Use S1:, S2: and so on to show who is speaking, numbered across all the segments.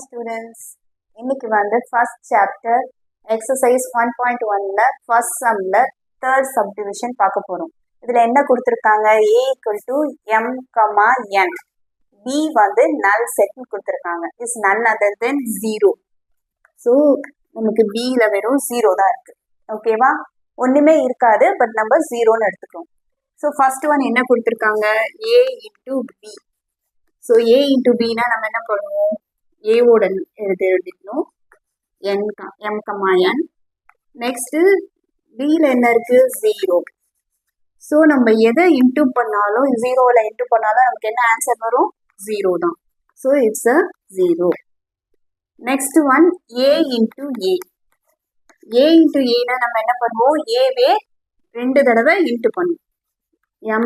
S1: students. இன்னைக்கு வந்து first chapter exercise 1.1ல ஃபர்ஸ்ட் சம்ல தேர்ட் சப்டிவிஷன் பார்க்க போறோம். இதுல என்ன கொடுத்திருக்காங்க? a = m, n. b வந்து null set கொடுத்திருக்காங்க. is none other than 0. So நமக்கு bல வெறும் 0 தான் இருக்கு. ஓகேவா? ஒண்ணுமே இருக்காது, பட் நம்ம 0ன்னு எடுத்துக்கிறோம். ஸோ ஃபர்ஸ்ட் ஒன் என்ன கொடுத்திருக்காங்க? a × b. ஸோ a × bனா நம்ம என்ன பண்ணுவோம்? ஏவோட எழுதிக்கணும், m, n. நெக்ஸ்ட்டு பியில் என்ன இருக்கு? 0. ஸோ நம்ம எதை இன்டூ பண்ணாலும், 0வில் இன்டூ பண்ணாலும் நமக்கு என்ன ஆன்சர் வரும்? 0 தான். So it's a 0. Next one a × a. a × aனா நம்ம என்ன பண்ணுவோம்? ஏவே 2 தடவை இன்டூ பண்ணுவோம். m,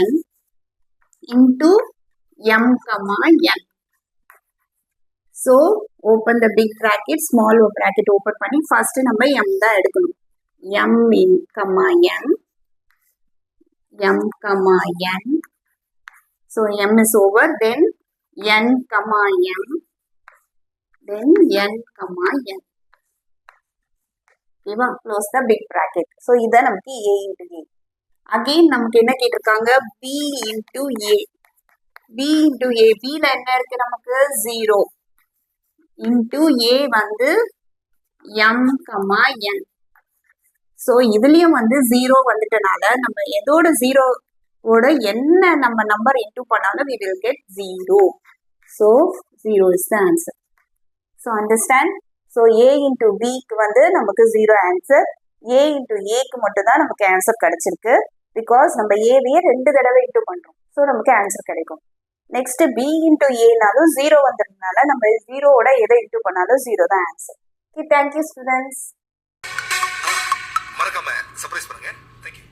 S1: n into m, n. So open the big bracket, small bracket open பண்ணி first நம்ம m தான் எடுக்கணும். m in n, m, n. So m is over, then n, m, then n, n. ஓகேவா? close the big bracket. So இதான் நமக்கு a × a. again நமக்கு என்ன கேட்டிருக்காங்க? b × a. b × a. bல என்ன இருக்கு நமக்கு? 0. into a வந்து m, n. ஸோ இதுலயும் வந்து 0 வந்துட்டனால நம்ம எதோட 0வோட என்ன நம்ம நம்பர் இன்டூ பண்ணாலும் we will get 0. So 0 is the answer. So understand? So a × bக்கு வந்து நமக்கு 0 ஆன்சர். a × aக்கு மட்டும் தான் நமக்கு ஆன்சர் கிடைச்சிருக்கு. பிகாஸ் நம்ம ஏவையே 2 தடவை இன்டூ பண்றோம். ஸோ நமக்கு ஆன்சர் கிடைக்கும். நெக்ஸ்ட் b × aனாலும் 0 வந்ததுனால நம்ம 0வோட எதை இன்டூ பண்ணாலும் 0 தான் ஆன்சர். Okay, thank you students.
S2: மறக்காம சர்ப்ரைஸ் பண்ணுங்க. தேங்க்யூ.